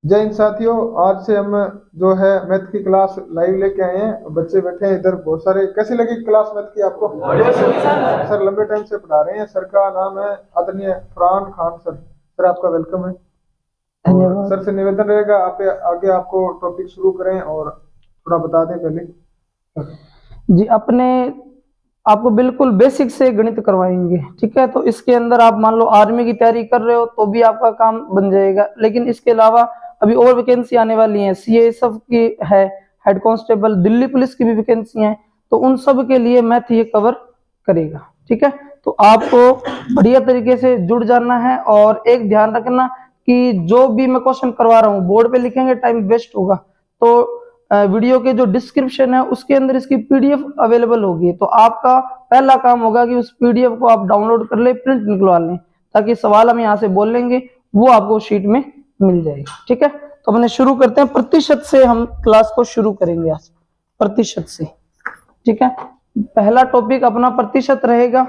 जय हिंद साथियों। आज से हम जो है मैथ की क्लास लाइव लेके आए हैं। बच्चे बैठे हैं इधर बहुत सारे। कैसी लगी क्लास मैथ की आपको? सर लंबे टाइम से पढ़ा रहे हैं। सर का नाम है आदरणीय फरहान खान सर। सर आपका वेलकम है। और धन्यवाद। सर से निवेदन रहेगा आप आगे आपको टॉपिक शुरू करें और थोड़ा बता दें पहले। जी, अपने आपको बिल्कुल बेसिक से गणित करवाएंगे, ठीक है। तो इसके अंदर आप मान लो आर्मी की तैयारी कर रहे हो तो भी आपका काम बन जाएगा, लेकिन इसके अलावा अभी और वैकेंसी आने वाली हैं। सीएएसएफ की है, हेड कांस्टेबल, दिल्ली पुलिस की भी वैकेंसी हैं, तो उन सब के लिए मैथ ये कवर करेगा, ठीक है। तो आपको बढ़िया तरीके से जुड़ जाना है और एक ध्यान रखना कि जो भी मैं क्वेश्चन करवा रहा हूँ बोर्ड पे लिखेंगे टाइम वेस्ट होगा। तो वीडियो के जो डिस्क्रिप्शन है उसके अंदर इसकी पीडीएफ अवेलेबल होगी, तो आपका पहला काम होगा कि उस पीडीएफ को आप डाउनलोड कर ले, प्रिंट निकलवा लें, ताकि सवाल हम यहाँ से बोल लेंगे वो आपको शीट में मिल जाएगा, ठीक है। तो अपने शुरू करते हैं, प्रतिशत से हम क्लास को शुरू करेंगे आज, प्रतिशत से, ठीक है। पहला टॉपिक अपना प्रतिशत रहेगा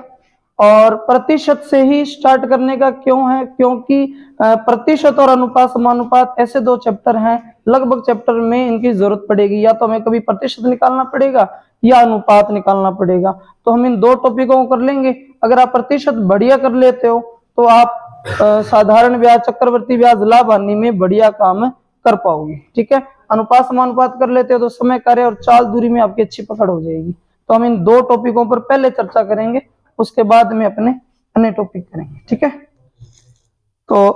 और प्रतिशत से ही स्टार्ट करने का क्यों है, क्योंकि प्रतिशत और अनुपात समानुपात ऐसे दो चैप्टर हैं, लगभग चैप्टर में इनकी जरूरत पड़ेगी, या तो हमें कभी प्रतिशत निकालना पड़ेगा या अनुपात निकालना पड़ेगा। तो हम इन दो टॉपिकों को कर लेंगे। अगर आप प्रतिशत बढ़िया कर लेते हो तो आप साधारण ब्याज, चक्रवर्ती ब्याज, लाभ हानि में बढ़िया काम कर पाओगे, ठीक है। अनुपात समानुपात कर लेते हो तो समय, कार्य और चाल दूरी में आपकी अच्छी पकड़ हो जाएगी। तो हम इन दो टॉपिकों पर पहले चर्चा करेंगे, उसके बाद में अपने अन्य टॉपिक करेंगे, ठीक है। तो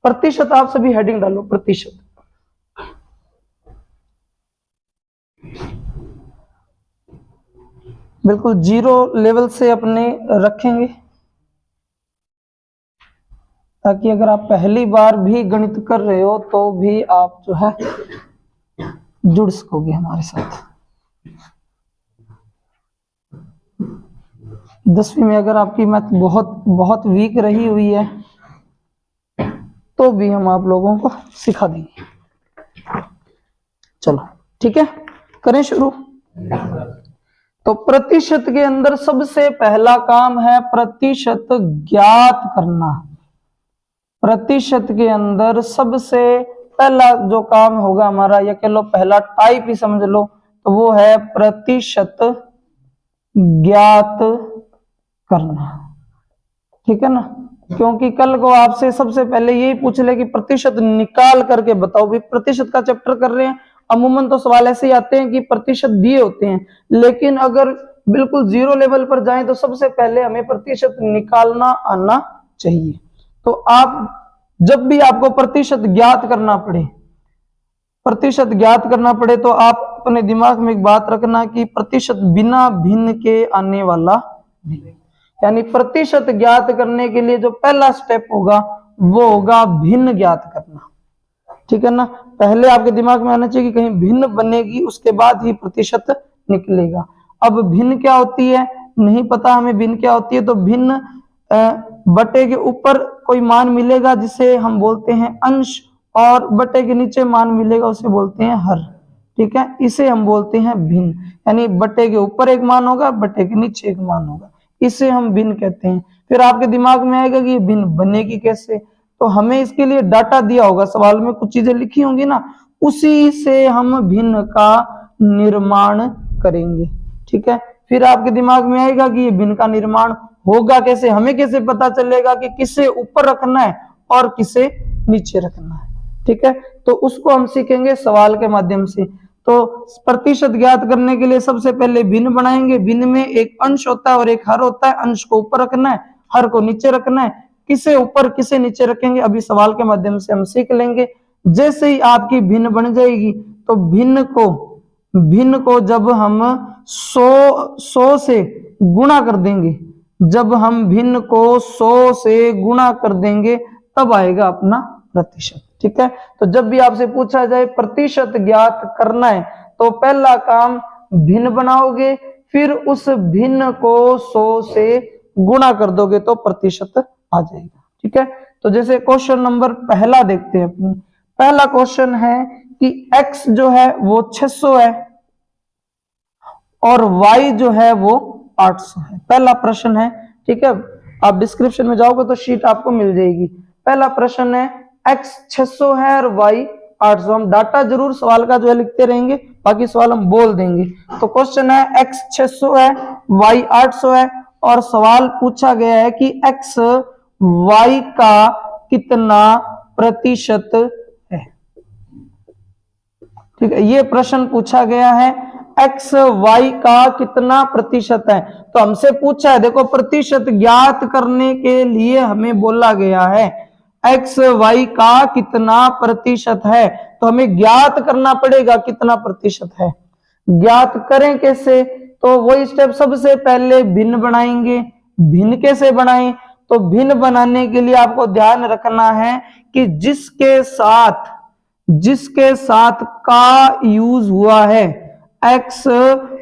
प्रतिशत, आप सभी हेडिंग डालो प्रतिशत। बिल्कुल जीरो लेवल से अपने रखेंगे, ताकि अगर आप पहली बार भी गणित कर रहे हो तो भी आप जो है जुड़ सकोगे हमारे साथ। 10वीं में अगर आपकी मैथ बहुत बहुत वीक रही हुई है तो भी हम आप लोगों को सिखा देंगे। चलो ठीक है, करें शुरू। तो प्रतिशत के अंदर सबसे पहला काम है प्रतिशत ज्ञात करना। प्रतिशत के अंदर सबसे पहला जो काम होगा हमारा, या कह लो पहला टाइप ही समझ लो, तो वो है प्रतिशत ज्ञात करना, ठीक है ना। क्योंकि कल को आपसे सबसे पहले यही पूछ ले कि प्रतिशत निकाल करके बताओ। भी प्रतिशत का चैप्टर कर रहे हैं, अमूमन तो सवाल ऐसे ही आते हैं कि प्रतिशत दिए होते हैं, लेकिन अगर बिल्कुल जीरो लेवल पर जाएं तो सबसे पहले हमें प्रतिशत निकालना आना चाहिए। तो आप जब भी आपको प्रतिशत ज्ञात करना पड़े, प्रतिशत ज्ञात करना पड़े, तो आप अपने दिमाग में एक बात रखना कि प्रतिशत बिना भिन्न के आने वाला नहीं। यानी प्रतिशत ज्ञात करने के लिए जो पहला स्टेप होगा वो होगा भिन्न ज्ञात करना, ठीक है ना। पहले आपके दिमाग में आना चाहिए कि कहीं भिन्न बनेगी, उसके बाद ही प्रतिशत निकलेगा। अब भिन्न क्या होती है नहीं पता हमें, भिन्न क्या होती है, तो भिन्न बटे के ऊपर कोई मान मिलेगा जिसे हम बोलते हैं अंश, और बटे के नीचे मान मिलेगा उसे बोलते हैं हर, ठीक है। इसे हम बोलते हैं भिन्न। यानी बटे के ऊपर एक मान होगा, बटे के नीचे एक मान होगा, इसे हम भिन्न कहते हैं। फिर आपके दिमाग में आएगा कि ये भिन्न बनेगी कैसे, तो हमें इसके लिए डाटा दिया होगा, सवाल में कुछ चीजें लिखी होंगी ना, उसी से हम भिन्न का निर्माण करेंगे, ठीक है। फिर आपके दिमाग में आएगा कि ये भिन्न का निर्माण होगा कैसे, हमें कैसे पता चलेगा कि किसे ऊपर रखना है और किसे नीचे रखना है, ठीक है। तो उसको हम सीखेंगे सवाल के माध्यम से। तो प्रतिशत ज्ञात करने के लिए सबसे पहले भिन्न बनाएंगे। भिन्न में एक अंश होता है और एक हर होता है। अंश को ऊपर रखना है, हर को नीचे रखना है। किसे ऊपर किसे नीचे रखेंगे अभी सवाल के माध्यम से हम सीख लेंगे। जैसे ही आपकी भिन्न बन जाएगी तो भिन्न को जब हम 100 से गुणा कर देंगे, जब हम भिन्न को 100 से गुणा कर देंगे तब आएगा अपना प्रतिशत, ठीक है। तो जब भी आपसे पूछा जाए प्रतिशत ज्ञात करना है तो पहला काम भिन्न बनाओगे, फिर उस भिन्न को 100 से गुणा कर दोगे तो प्रतिशत आ जाएगा, ठीक है। तो जैसे क्वेश्चन नंबर पहला देखते हैं अपनी। पहला क्वेश्चन है कि x जो है वो 600 है और y जो है वो 800 है। पहला प्रश्न है, ठीक है। आप डिस्क्रिप्शन में जाओगे तो शीट आपको मिल जाएगी। पहला प्रश्न है x 600 है और y 800। हम डाटा जरूर सवाल का जो है लिखते रहेंगे, बाकी सवाल हम बोल देंगे। तो क्वेश्चन है x 600 है, y 800 है और सवाल पूछा गया है कि x y का कितना प्रतिशत है। ठीक है, ये प्रश्न पूछा गया है, x y का कितना प्रतिशत है। तो हमसे पूछा है, देखो प्रतिशत ज्ञात करने के लिए हमें बोला गया है x y का कितना प्रतिशत है, तो हमें ज्ञात करना पड़ेगा कितना प्रतिशत है। ज्ञात करें कैसे, तो वही स्टेप, सबसे पहले भिन्न बनाएंगे। भिन्न कैसे बनाएं, तो भिन्न बनाने के लिए आपको ध्यान रखना है कि जिसके साथ का यूज हुआ है, x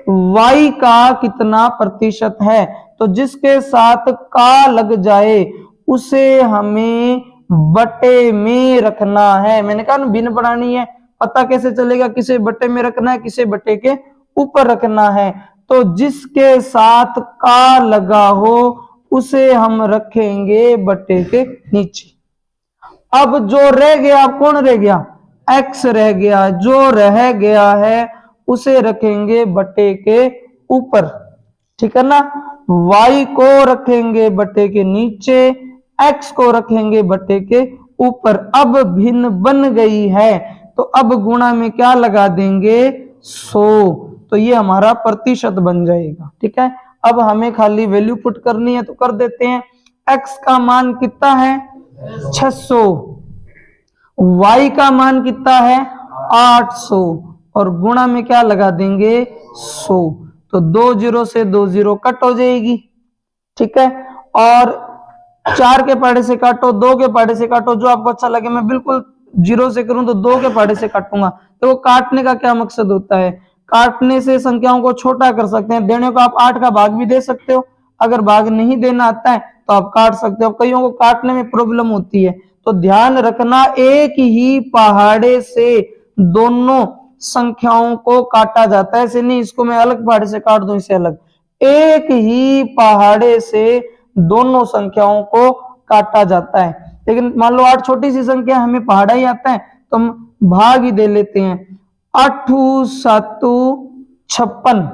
y का कितना प्रतिशत है, तो जिसके साथ का लग जाए उसे हमें बटे में रखना है। मैंने कहा ना भिन्न बनानी है, पता कैसे चलेगा किसे बटे में रखना है, किसे बटे के ऊपर रखना है। तो जिसके साथ का लगा हो उसे हम रखेंगे बटे के नीचे। अब जो रह गया, कौन रह गया, x रह गया, जो रह गया है उसे रखेंगे बटे के ऊपर। ठीक है ना, y को रखेंगे बटे के नीचे, x को रखेंगे बटे के ऊपर। अब भिन्न बन गई है, तो अब गुणा में क्या लगा देंगे, 100, तो ये हमारा प्रतिशत बन जाएगा। ठीक है, अब हमें खाली वैल्यू पुट करनी है, तो कर देते हैं। x का मान कितना है, 600, y का मान कितना है, 800 और गुणा में क्या लगा देंगे, 100। तो 2 0 से 2 0 कट हो जाएगी। ठीक है, और 4 के पहाड़े से काटो, 2 के पहाड़े से काटो, जो आपको अच्छा लगे। मैं बिल्कुल 0 से करूं तो 2 के पहाड़े से काटूंगा। तो काटने का क्या मकसद होता है, काटने से संख्याओं को छोटा कर सकते हैं। देने को आप 8 का भाग भी दे सकते हो, अगर भाग नहीं देना आता है तो आप काट सकते हो। कईयों को काटने में प्रॉब्लम होती है, तो ध्यान रखना एक ही पहाड़े से दोनों संख्याओं को काटा जाता है। ऐसे नहीं इसको मैं अलग पहाड़े से काट दूं, इसे अलग, एक ही पहाड़े से दोनों संख्याओं को काटा जाता है। लेकिन मान लो 8 छोटी सी संख्या, हमें पहाड़ा ही आता है तो हम भाग ही दे लेते हैं। 8 7 56,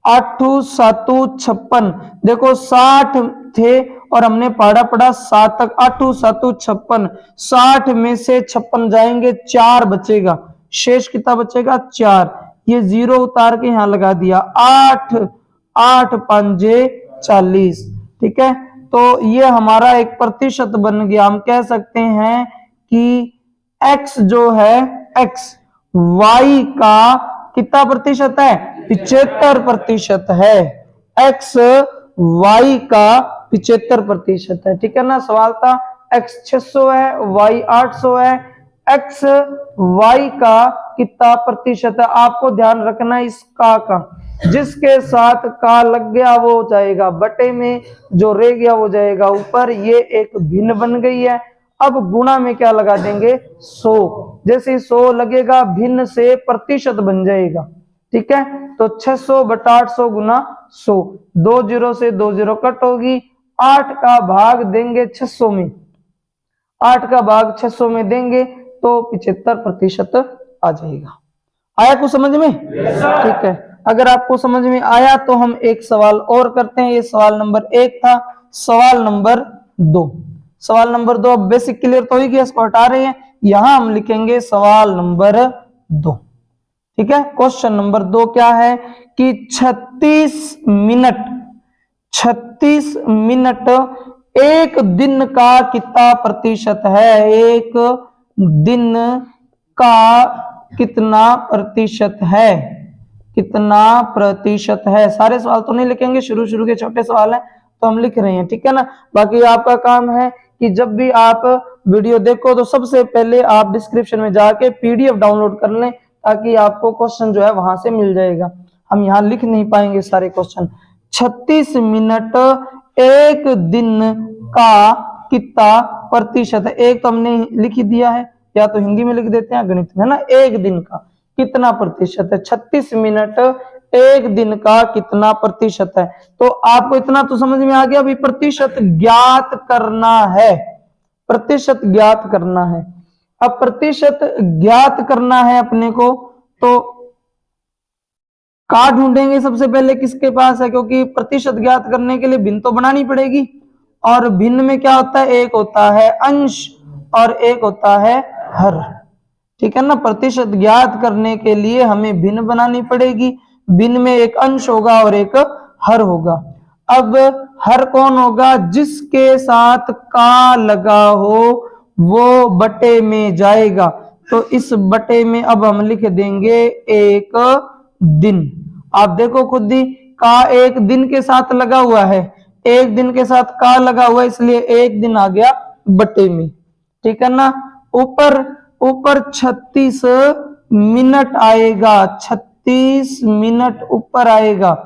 8 7 56, देखो 60 थे और हमने पहाड़ा पढ़ा 7 तक, 8 7 56, 60 में से 56 जाएंगे, 4 बचेगा, शेष कितना बचेगा, 4। ये 0 उतार के यहां लगा दिया, 8 8 5 40। ठीक है, तो ये हमारा एक प्रतिशत बन गया। हम कह सकते हैं कि x जो है, x y का कितना प्रतिशत है, 75% है। x y का 75% है। ठीक है ना, सवाल था x 600 है, y 800 है, x y का कितना प्रतिशत है। आपको ध्यान रखना है इस का जिसके साथ का लग गया वो जाएगा बटे में, जो रह गया वो जाएगा ऊपर। ये एक भिन्न बन गई है। अब गुणा में क्या लगा देंगे, 100। जैसे 100 लगेगा भिन्न से प्रतिशत बन जाएगा। ठीक है, तो 600 बटा 800 गुना 100, 2 0 से 2 0 कट होगी। 8 का भाग देंगे 600 में, 8 का भाग 600 में देंगे तो 75% आ जाएगा। आया कुछ समझ में? ठीक है, अगर आपको समझ में आया तो हम एक सवाल और करते हैं। ये सवाल नंबर 1 था। सवाल नंबर 2, सवाल नंबर 2 अब बेसिक क्लियर तो ही गया, इसको हटा रहे हैं। यहां हम लिखेंगे सवाल नंबर 2। ठीक है, क्वेश्चन नंबर 2 क्या है कि 36 मिनट एक दिन का कितना प्रतिशत है, एक दिन का कितना प्रतिशत है, कितना प्रतिशत है। सारे सवाल तो नहीं लिखेंगे, शुरू के छोटे सवाल हैं तो हम लिख रहे हैं। ठीक है ना, बाकी आपका काम है कि जब भी आप वीडियो देखो तो सबसे पहले आप डिस्क्रिप्शन में जाके पीडीएफ डाउनलोड कर लें, ताकि आपको क्वेश्चन जो है वहां से मिल जाएगा। हम यहाँ लिख नहीं पाएंगे सारे क्वेश्चन। 36 मिनट एक दिन का कितना प्रतिशत है। एक तो हमने लिख ही दिया है, या तो हिंदी में लिख देते हैं गणित में, है ना। एक दिन का कितना प्रतिशत है, 36 मिनट एक दिन का कितना प्रतिशत है। तो आपको इतना तो समझ में आ गया, अभी प्रतिशत ज्ञात करना है। प्रतिशत ज्ञात करना है। अब प्रतिशत ज्ञात करना है अपने को, तो का ढूंढेंगे सबसे पहले किसके पास है, क्योंकि प्रतिशत ज्ञात करने के लिए भिन्न तो बनानी पड़ेगी, और भिन्न में क्या होता है, एक होता है अंश और एक होता है हर। ठीक है ना, प्रतिशत ज्ञात करने के लिए हमें भिन्न बनानी पड़ेगी, भिन्न में एक अंश होगा और एक हर होगा। अब हर कौन होगा, जिसके साथ का लगा हो वो बटे में जाएगा, तो इस बटे में अब हम लिख देंगे एक दिन। आप देखो खुद ही, का एक दिन के साथ लगा हुआ है, एक दिन के साथ का लगा हुआ है, इसलिए एक दिन आ गया बटे में। ठीक है ना, ऊपर ऊपर 36 मिनट आएगा, 36 मिनट ऊपर आएगा,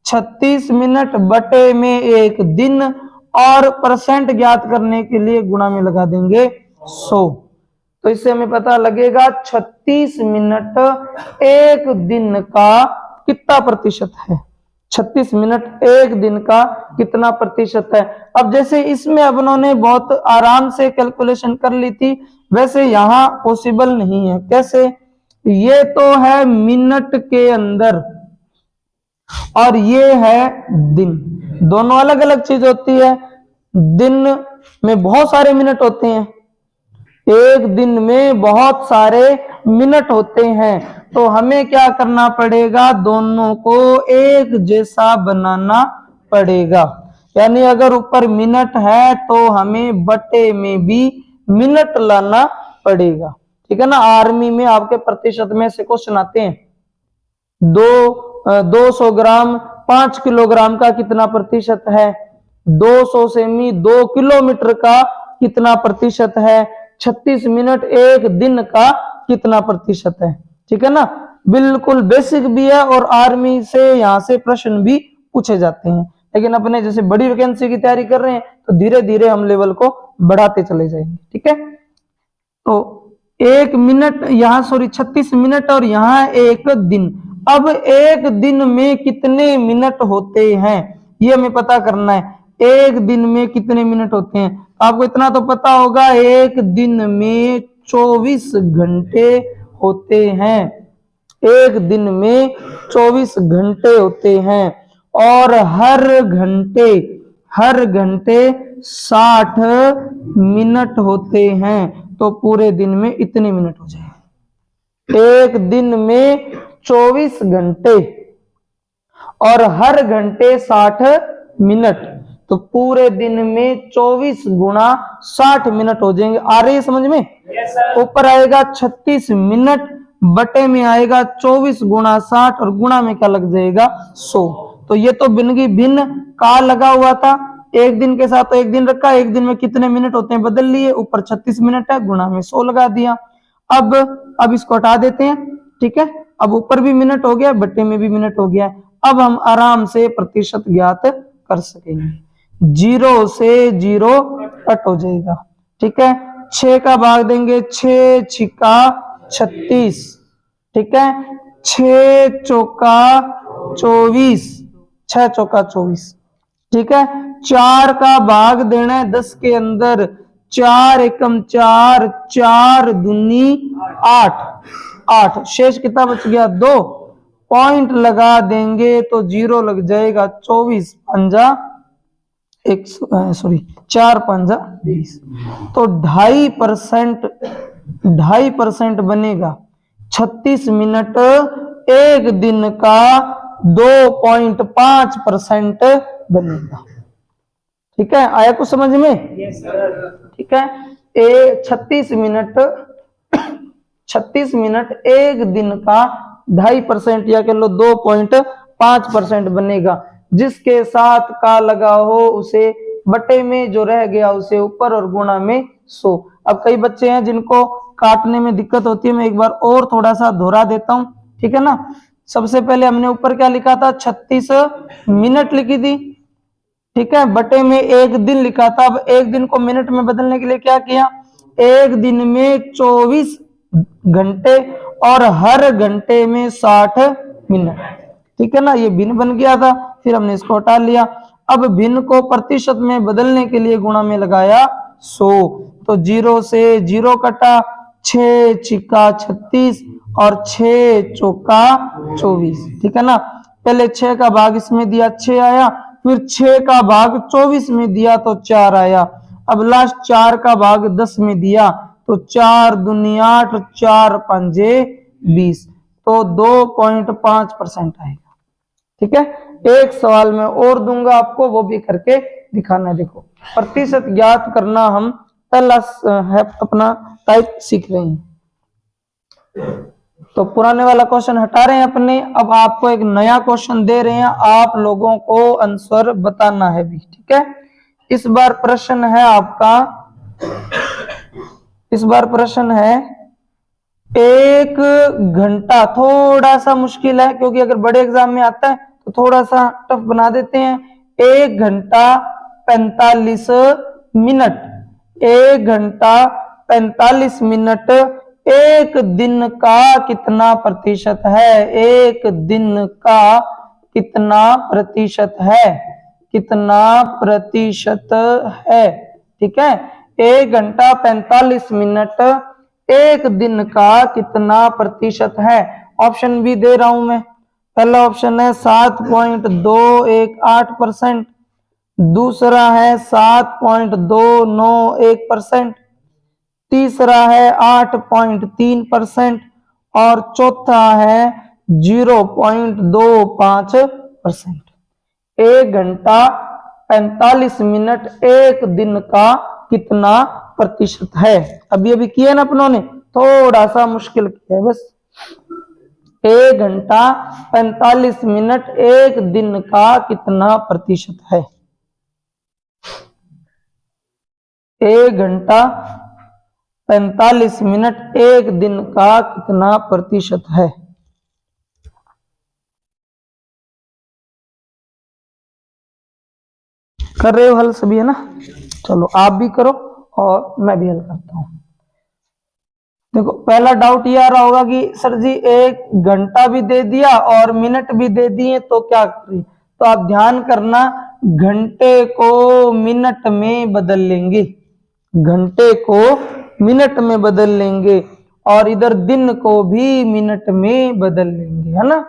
36 मिनट बटे में एक दिन, और परसेंट ज्ञात करने के लिए गुणा में लगा देंगे 100। तो इससे हमें पता लगेगा 36 मिनट एक दिन का कितना प्रतिशत है, 36 मिनट एक दिन का कितना प्रतिशत है। अब जैसे इसमें अब उन्होंने बहुत आराम से कैलकुलेशन कर ली थी, वैसे यहाँ पॉसिबल नहीं है। कैसे, ये तो है मिनट के अंदर और ये है दिन, दोनों अलग अलग चीज होती है। दिन में बहुत सारे मिनट होते हैं, एक दिन में बहुत सारे मिनट होते हैं, तो हमें क्या करना पड़ेगा, दोनों को एक जैसा बनाना पड़ेगा। यानी अगर ऊपर मिनट है तो हमें बटे में भी मिनट लाना पड़ेगा। ठीक है ना, आर्मी में आपके प्रतिशत में से क्वेश्चन आते हैं, 200 ग्राम 5 किलोग्राम का कितना प्रतिशत है, 200 सेमी 2 किलोमीटर का कितना प्रतिशत है, 36 मिनट एक दिन का कितना प्रतिशत है। ठीक है ना, बिल्कुल बेसिक भी है, और आर्मी से यहाँ से प्रश्न भी पूछे जाते हैं। लेकिन अपने जैसे बड़ी वैकेंसी की तैयारी कर रहे हैं तो धीरे धीरे हम लेवल को बढ़ाते चले जाएंगे। ठीक है, तो एक मिनट यहाँ 36 मिनट और यहाँ एक दिन। अब एक दिन में कितने मिनट होते हैं ये हमें पता करना है, एक दिन में कितने मिनट होते हैं। आपको इतना तो पता होगा, एक दिन में 24 घंटे होते हैं, एक दिन में 24 घंटे होते हैं, और हर घंटे 60 मिनट होते हैं, तो पूरे दिन में इतने मिनट हो जाएंगे। एक दिन में 24 घंटे और हर घंटे 60 मिनट, तो पूरे दिन में 24 गुणा 60 मिनट हो जाएंगे। आ रही है समझ में? ऊपर आएगा 36 मिनट, बटे में आएगा 24 गुणा 60, और गुणा में क्या लग जाएगा 100। तो ये तो भिन्न की भिन्न का लगा हुआ था, एक दिन के साथ तो एक दिन रखा, एक दिन में कितने मिनट होते हैं बदल लिए, ऊपर 36 मिनट है, गुणा में 100 लगा दिया। अब इसको हटा देते हैं। ठीक है, अब ऊपर भी मिनट हो गया, बट्टे में भी मिनट हो गया। अब हम आराम से प्रतिशत ज्ञात कर सकेंगे। 0 से 0 कट हो जाएगा। ठीक है, 6 का भाग देंगे, 6 छिका 36। ठीक है, 6 चौका 24, 6 चौका 24। ठीक है, 4 का भाग देना है 10 के अंदर, 4 एकम 4, 4 दूनी 8, शेष कितना बच गया 2, पॉइंट लगा देंगे तो 0 लग जाएगा। 24 पंजा 4 पंजा 20, तो 2.5% बनेगा। 36 मिनट एक दिन का 2.5% बनेगा। ठीक है, आया कुछ समझ में? ठीक है, 36 मिनट एक दिन का 2.5% या कह लो 2.5% बनेगा। जिसके साथ का लगा हो उसे बटे में, जो रह गया उसे ऊपर, और गुणा में 100। अब कई बच्चे हैं जिनको काटने में दिक्कत होती है, मैं एक बार और थोड़ा सा दोहरा देता हूं। ठीक है ना, सबसे पहले हमने ऊपर क्या लिखा था, 36 मिनट लिखी थी। ठीक है, बटे में एक दिन लिखा था। अब एक दिन को मिनट में बदलने के लिए क्या किया, एक दिन में 24 घंटे और हर घंटे में 60 मिनट। ठीक है ना, ये भिन्न बन गया था, फिर हमने इसको हटा लिया। अब भिन्न को प्रतिशत में बदलने के लिए गुणा में लगाया 100। तो 0 से 0 कटा, 6 छिक्का 36 और 6 चौका 24। ठीक है ना। पहले 6 का भाग इसमें दिया 6 आया, फिर 6 का भाग 24 में दिया तो 4 आया। अब लास्ट 4 का भाग 10 में दिया तो 4 दूनी 8, 4 पंजे 20, तो 2.5% आएगा। ठीक है। एक सवाल में और दूंगा आपको, वो भी करके दिखाना है। देखो प्रतिशत ज्ञात करना हम पहला है अपना टाइप सीख रहे हैं। तो पुराने वाला क्वेश्चन हटा रहे हैं अपने, अब आपको एक नया क्वेश्चन दे रहे हैं, आप लोगों को आंसर बताना है भी। ठीक है। इस बार प्रश्न है आपका, इस बार प्रश्न है 1 घंटा। थोड़ा सा मुश्किल है क्योंकि अगर बड़े एग्जाम में आता है तो थोड़ा सा टफ बना देते हैं। 1 घंटा 45 मिनट, 1 घंटा 45 मिनट एक दिन का कितना प्रतिशत है? एक दिन का कितना प्रतिशत है? कितना प्रतिशत है? ठीक है। 1 घंटा 45 मिनट एक दिन का कितना प्रतिशत है? ऑप्शन भी दे रहा हूं मैं। पहला ऑप्शन है 7.218%, दूसरा है 7.291%, तीसरा है 8.3% और चौथा है 0.25%। 1 घंटा 45 मिनट एक दिन का कितना प्रतिशत है? अभी अभी किया ना अपनों ने, थोड़ा सा मुश्किल किया है बस। 1 घंटा 45 मिनट एक दिन का कितना प्रतिशत है? 1 घंटा 45 मिनट एक दिन का कितना प्रतिशत है? कर रहे हो हल सभी, है ना? चलो आप भी करो और मैं भी हल करता हूं। देखो पहला डाउट ये आ रहा होगा कि सर जी 1 घंटा भी दे दिया और मिनट भी दे दिए तो क्या करें? तो आप ध्यान करना, घंटे को मिनट में बदल लेंगे, घंटे को मिनट में बदल लेंगे और इधर दिन को भी मिनट में बदल लेंगे, है ना।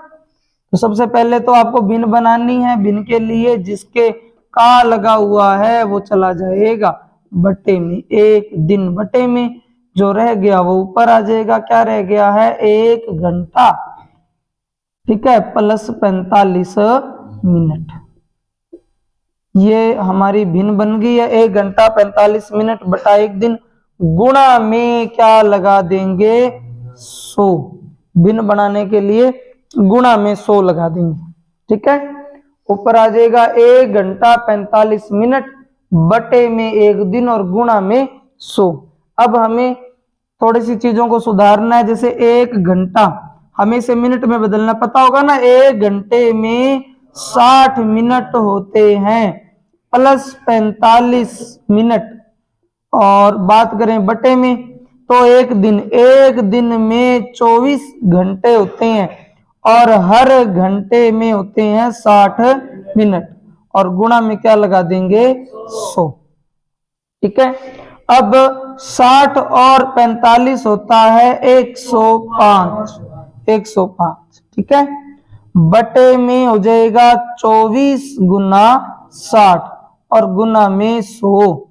तो सबसे पहले तो आपको भिन्न बनानी है। भिन्न के लिए जिसके का लगा हुआ है वो चला जाएगा बटे में, 1 दिन बटे में, जो रह गया वो ऊपर आ जाएगा। क्या रह गया है? 1 घंटा, ठीक है, प्लस 45 मिनट। ये हमारी भिन्न बन गई है। 1 घंटा 45 मिनट बटा 1 दिन, गुणा में क्या लगा देंगे? 100। भिन्न बनाने के लिए गुणा में 100 लगा देंगे। ठीक है। ऊपर आ जाएगा 1 घंटा 45 मिनट बटे में 1 दिन और गुणा में 100। अब हमें थोड़ी सी चीजों को सुधारना है। जैसे 1 घंटा हमें इसे मिनट में बदलना पता होगा ना। 1 घंटे में 60 मिनट होते हैं प्लस 45 मिनट, और बात करें बटे में तो 1 दिन में 24 घंटे होते हैं और हर घंटे में होते हैं 60 मिनट और गुणा में क्या लगा देंगे? 100। ठीक है। अब 60 और 45 होता है 105, 105। ठीक है। बटे में हो जाएगा 24 गुना 60 और गुना में 100।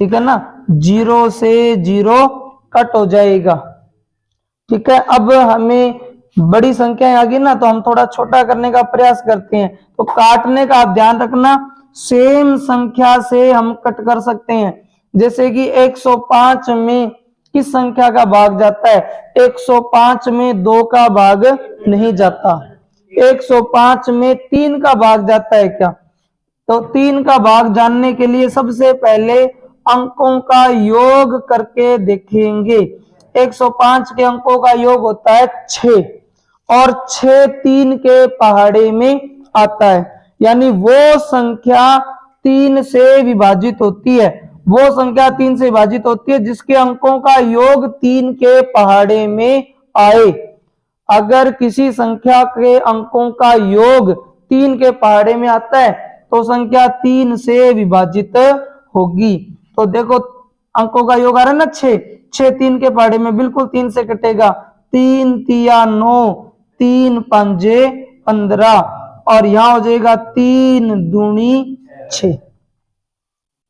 ठीक है ना। 0 से 0 कट हो जाएगा। ठीक है। अब हमें बड़ी संख्याएं आ गई ना, तो हम थोड़ा छोटा करने का प्रयास करते हैं। तो काटने का आप ध्यान रखना, सेम संख्या से हम कट कर सकते हैं। जैसे कि 105 में किस संख्या का भाग जाता है? 105 में 2 का भाग नहीं जाता। 105 में 3 का भाग जाता है क्या? तो 3 का भाग जानने के लिए सबसे पहले अंकों का योग करके देखेंगे। 105 के अंकों का योग होता है 6 और 6 3 के पहाड़े में आता है, यानी वो संख्या 3 से विभाजित होती है, वो संख्या 3 से विभाजित होती है जिसके अंकों का योग 3 के पहाड़े में आए। अगर किसी संख्या के अंकों का योग 3 के पहाड़े में आता है तो संख्या 3 से विभाजित होगी। तो देखो अंकों का योग आ रहा है ना 6, 6 3 के पहाड़े में बिल्कुल 3 से कटेगा, 3 तिया 9, 3 पंजे 15 और यहां हो जाएगा 3 दूनी 6।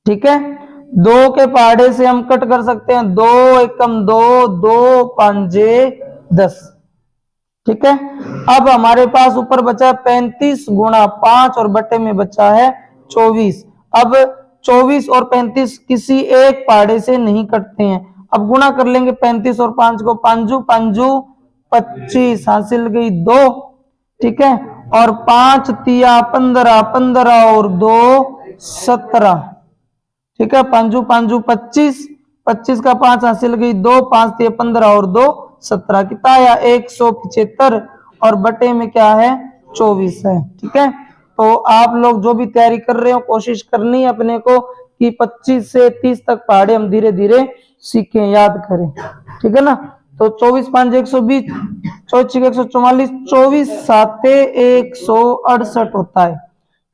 ठीक है, 2 के पहाड़े से हम कट कर सकते हैं, 2 एकम 2, 2 पंजे 10। ठीक है, अब हमारे पास ऊपर बचा 35 गुणा 5 और बटे में बचा है 24। अब 24 और 35 किसी एक पहाड़े से नहीं कटते हैं, अब गुणा कर लेंगे 35 और 5 को, 5 5 25 हासिल गई 2। ठीक है, और 5 तिया 15, 15 और 2 17। ठीक है, 5 5 25, 25 का 5 हासिल गई 2, 5 तिया 15 और 2 17, कितना आया 175 और बटे में क्या है 24 है। ठीक है, तो आप लोग जो भी तैयारी कर रहे हो कोशिश करनी है अपने को कि 25 से 30 तक पहाड़े हम धीरे धीरे सीखें, याद करें। ठीक है ना, तो 24 5 120, 24 144, 24 7 168 होता है,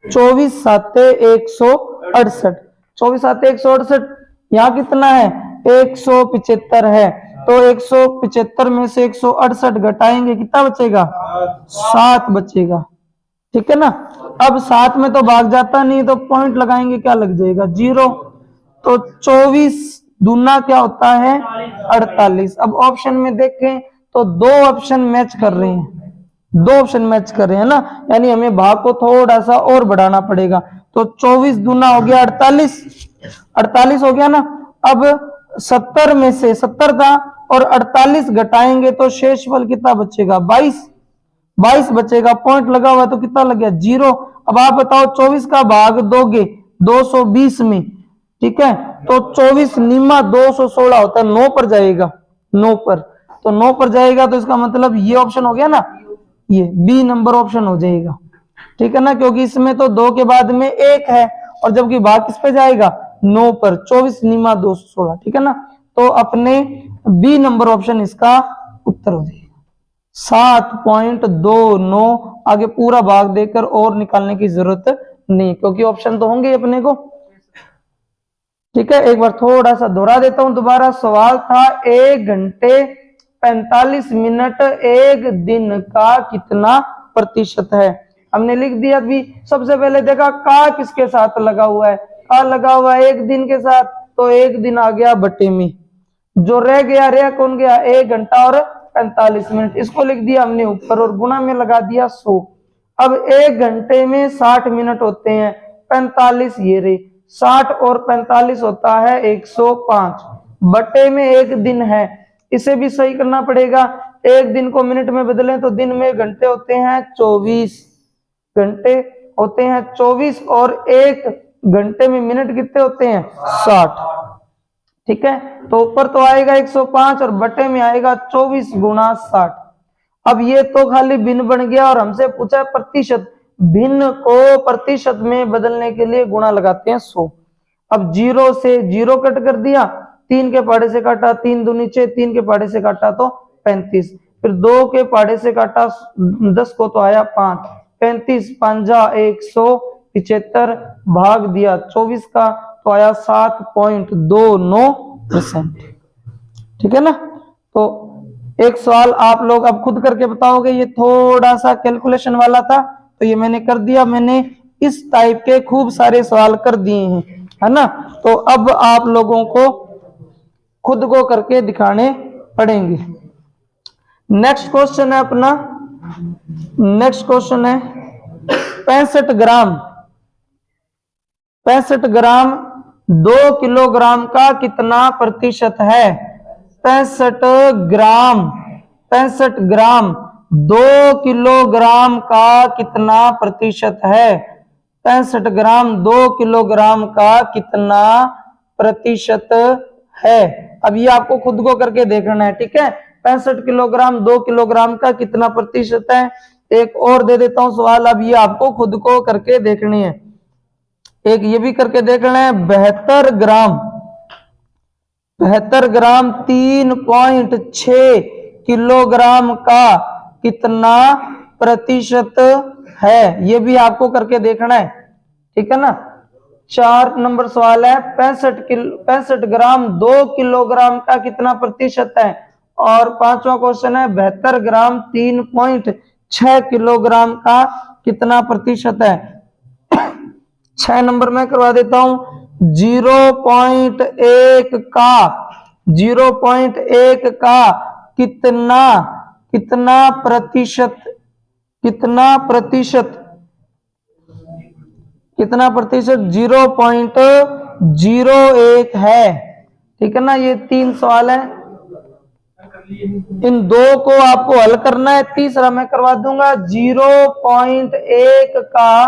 24 7 168, 24 7 168, यहाँ कितना है 175 है, तो 175 में से 168 घटाएंगे कितना बचेगा 7 बचेगा। ठीक है ना, अब 7 में तो भाग जाता नहीं, तो पॉइंट लगाएंगे क्या लग जाएगा 0, तो 24 दूना क्या होता है 48। अब ऑप्शन में देखें तो 2 ऑप्शन मैच कर रहे हैं, 2 ऑप्शन मैच कर रहे हैं ना, यानी हमें भाग को थोड़ा सा और बढ़ाना पड़ेगा, तो 24 दूना हो गया 48, 48 हो गया ना। अब 70 में से 70 था और 48 घटाएंगे तो शेषफल कितना बचेगा 22, 22 बचेगा, पॉइंट लगा हुआ तो कितना लग गया 0। अब आप बताओ 24 का भाग दोगे 220 में, ठीक है, तो 24 निमा 216 होता है, 9 पर जाएगा, 9 पर, तो 9 पर जाएगा, तो इसका मतलब ये ऑप्शन हो गया ना, ये बी नंबर ऑप्शन हो जाएगा। ठीक है ना, क्योंकि इसमें तो 2 के बाद में 1 है और जबकि भाग किस पे जाएगा 9 पर, 24 निमा 216। ठीक है ना, तो अपने बी नंबर ऑप्शन इसका उत्तर हो जाएगा 7.29। आगे पूरा भाग देकर और निकालने की जरूरत नहीं, क्योंकि ऑप्शन तो होंगे अपने को। ठीक है, एक बार थोड़ा सा दोहरा देता हूं दोबारा। सवाल था 1 घंटे 45 मिनट एक दिन का कितना प्रतिशत है। हमने लिख दिया अभी, सबसे पहले देखा का किसके साथ लगा हुआ है, का लगा हुआ है 1 दिन के साथ, तो 1 दिन आ गया बटे में, जो रह गया रह कौन गया 1 घंटा और 45 मिनट, इसको लिख दिया हमने ऊपर और गुणा में लगा दिया 100। अब 1 घंटे में 60 मिनट होते हैं, 45 ये रे, 60 और 45 होता है 105, बटे में 1 दिन है, इसे भी सही करना पड़ेगा। 1 दिन को मिनट में बदलें तो दिन में घंटे होते हैं 24, घंटे होते हैं 24 और 1 घंटे में मिनट कितने होते हैं 60। ठीक है, तो ऊपर तो आएगा 105 और बटे में आएगा 24 गुणा 60। अब ये तो खाली भिन्न बन गया और हमसे पूछा प्रतिशत, भिन्न को प्रतिशत में बदलने के लिए गुणा लगाते हैं 100। अब 0 से 0 कट कर दिया, 3 के पहाड़े से काटा 3 दूनी 6, 3 के पहाड़े से काटा तो 35, फिर 2 के पहाड़े से काटा 10 को तो आया 5, 35 पंजा 175 भाग दिया 24 का तो आया 7.29%। ठीक है ना, तो एक सवाल आप लोग अब खुद करके बताओगे, ये थोड़ा सा कैलकुलेशन वाला था तो ये मैंने कर दिया, मैंने इस टाइप के खूब सारे सवाल कर दिए हैं, है ना। तो अब आप लोगों को खुद को करके दिखाने पड़ेंगे। नेक्स्ट क्वेश्चन है अपना, नेक्स्ट क्वेश्चन है 65 ग्राम, 65 ग्राम 2 किलोग्राम का कितना प्रतिशत है। 65 ग्राम, 65 ग्राम 2 किलोग्राम का कितना प्रतिशत है। 65 ग्राम 2 किलोग्राम का कितना प्रतिशत है। अब ये आपको खुद को करके देखना है, ठीक है। 65 किलोग्राम 2 किलोग्राम का कितना प्रतिशत है। एक और दे देता हूं सवाल, अब ये आपको खुद को करके देखनी है। एक ये भी करके देखना है 72 ग्राम, 72 ग्राम 3.6 किलोग्राम का कितना प्रतिशत है, ये भी आपको करके देखना है, ठीक है ना। 4 नंबर सवाल है 65 ग्राम 2 किलोग्राम का कितना प्रतिशत है। और 5वां क्वेश्चन है 72 ग्राम 3.6 किलोग्राम का कितना प्रतिशत है। 6 नंबर में करवा देता हूं 0.1 का 0.1 का कितना प्रतिशत कितना प्रतिशत 0.01 है। ठीक है ना। ये 3 सवाल है, इन 2 को आपको हल करना है। तीसरा मैं करवा दूंगा 0.1 का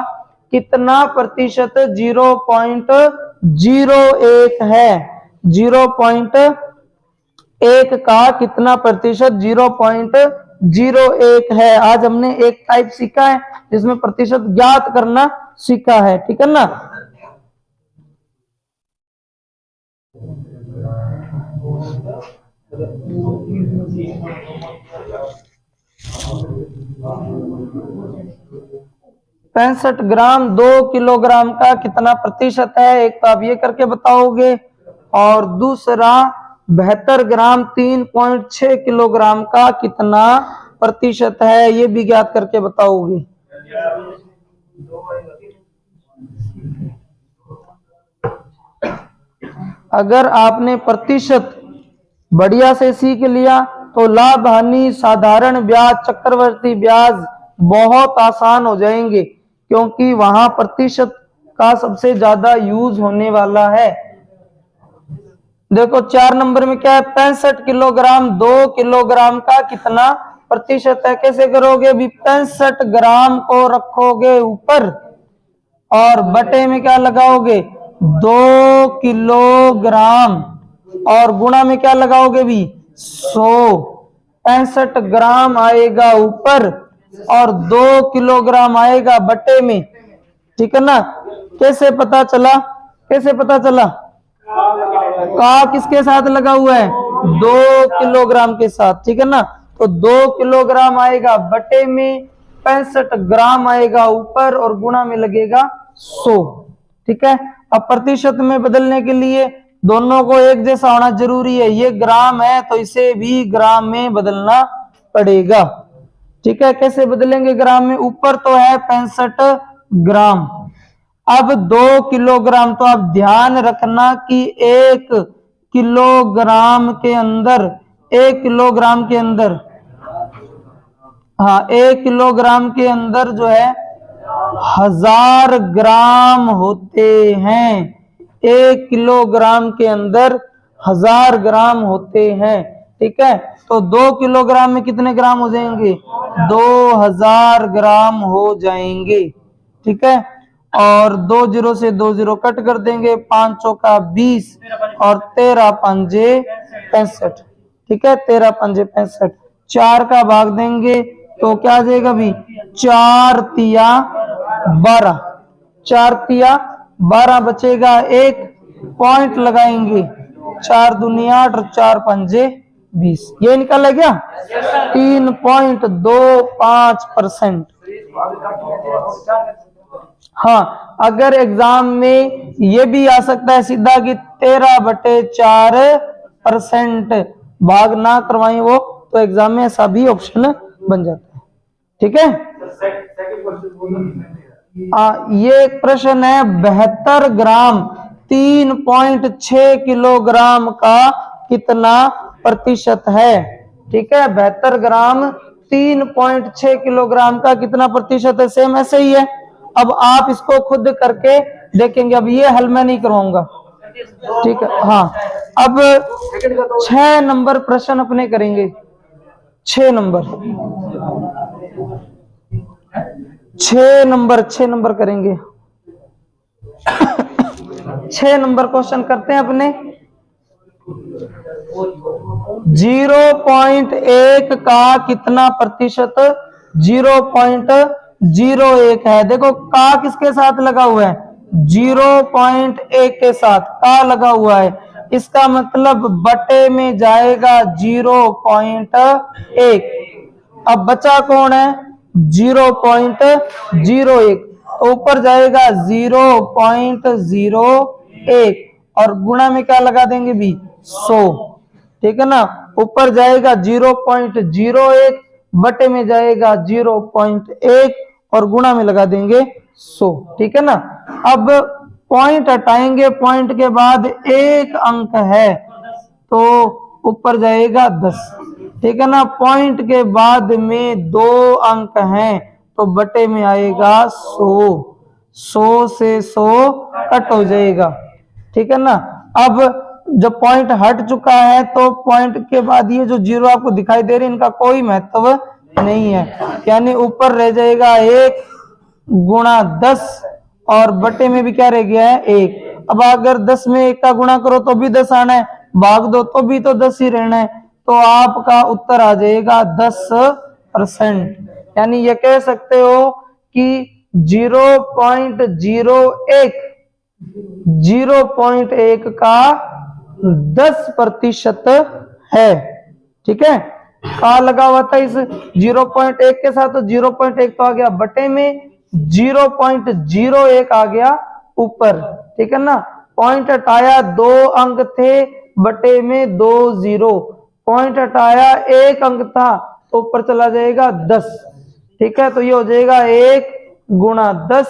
कितना प्रतिशत 0.01 है। 0.1 का कितना प्रतिशत 0.01 है। आज हमने एक टाइप सीखा है जिसमें प्रतिशत ज्ञात करना सीखा है। ठीक है ना। पैंसठ ग्राम 2 किलोग्राम का कितना प्रतिशत है। एक तो आप ये करके बताओगे और दूसरा 72 ग्राम 3.6 किलोग्राम का कितना प्रतिशत है ये भी ज्ञात करके बताओगे। अगर आपने प्रतिशत बढ़िया से सीख लिया तो लाभ हानि साधारण ब्याज चक्रवर्ती ब्याज बहुत आसान हो जाएंगे, क्योंकि वहां प्रतिशत का सबसे ज्यादा यूज होने वाला है। देखो 4 नंबर में क्या है 65 किलोग्राम 2 किलोग्राम का कितना प्रतिशत है। कैसे करोगे। अभी 65 ग्राम को रखोगे ऊपर और बटे में क्या लगाओगे 2 किलोग्राम और गुणा में क्या लगाओगे भी 100। 65 ग्राम आएगा ऊपर और 2 किलोग्राम आएगा बटे में। ठीक है ना। कैसे पता चला का किसके साथ लगा हुआ है 2 किलोग्राम के साथ। ठीक है ना। तो 2 किलोग्राम आएगा बटे में 65 ग्राम आएगा ऊपर और गुणा में लगेगा 100। ठीक है। अब प्रतिशत में बदलने के लिए दोनों को एक जैसा होना जरूरी है। ये ग्राम है तो इसे भी ग्राम में बदलना पड़ेगा। ठीक है। कैसे बदलेंगे ग्राम में। ऊपर तो है 65 ग्राम, अब 2 किलोग्राम। तो आप ध्यान रखना कि 1 किलोग्राम के अंदर 1 किलोग्राम के अंदर 1 किलोग्राम के अंदर जो है 1000 ग्राम होते हैं। 1 किलोग्राम के अंदर 1000 ग्राम होते हैं। ठीक है। तो 2 किलोग्राम में कितने ग्राम हो जाएंगे 2000 ग्राम हो जाएंगे। ठीक है। और 2 0 से 2 0 कट कर देंगे। 5 चौका 20 और 13 पंजे 65। ठीक है। 13 पंजे 65। 4 का भाग देंगे तो क्या आ जाएगा भी 4 तिया 12। 4 तिया 12 बचेगा। 1 पॉइंट लगाएंगे 4 दूनी 8 और 4 पंजे 20। ये निकल है क्या 3.25%। हाँ, अगर एग्जाम में ये भी आ सकता है सीधा कि 13/4% भाग ना करवाएं वो, तो एग्जाम में ऐसा भी ऑप्शन बन जाता है। ठीक है। ये एक प्रश्न है 72 ग्राम 3.6 किलोग्राम का कितना प्रतिशत है। ठीक है। 72 ग्राम 3.6 किलोग्राम का कितना प्रतिशत है। सेम ऐसे ही है। अब आप इसको खुद करके देखेंगे। अब ये हल मैं नहीं करवाऊंगा। ठीक है। हाँ, अब 6 नंबर प्रश्न अपने करेंगे। 6 नंबर करेंगे। 6 नंबर क्वेश्चन करते हैं अपने। 0.1 का कितना प्रतिशत 0.01 है। देखो का किसके साथ लगा हुआ है 0.1 के साथ का लगा हुआ है। इसका मतलब बटे में जाएगा 0.1। अब बचा कौन है 0.01। तो ऊपर जाएगा 0.01 और गुणा में क्या लगा देंगे भी 100, ठीक है ना। ऊपर जाएगा 0.01 बटे में जाएगा 0.1 और गुणा में लगा देंगे 100, ठीक है ना। अब पॉइंट हटाएंगे, पॉइंट के बाद एक अंक है तो ऊपर जाएगा 10, ठीक है ना। पॉइंट के बाद में 2 अंक हैं तो बटे में आएगा 100, 100 से 100 कट हो जाएगा, ठीक है ना। अब जब पॉइंट हट चुका है तो पॉइंट के बाद ये जो 0 आपको दिखाई दे रहे हैं इनका कोई महत्व नहीं है, यानी ऊपर रह जाएगा 1 गुणा 10 और बटे में भी क्या रह गया है 1। अब अगर 10 में 1 का गुणा करो तो भी 10 आना है, भाग दो तो भी तो 10 ही रहना है, तो आपका उत्तर आ जाएगा 10%। यानी ये कह सकते हो कि 0.01 का 10% है, ठीक है। कहा लगा हुआ था इस 0.1 के साथ, तो 0.1 तो आ गया बटे में, 0.01 आ गया ऊपर, ठीक है ना। पॉइंट हटाया 2 अंक थे बटे में 2 0, पॉइंट हटाया 1 अंक था तो ऊपर चला जाएगा 10, ठीक है। तो ये हो जाएगा 1 गुणा 10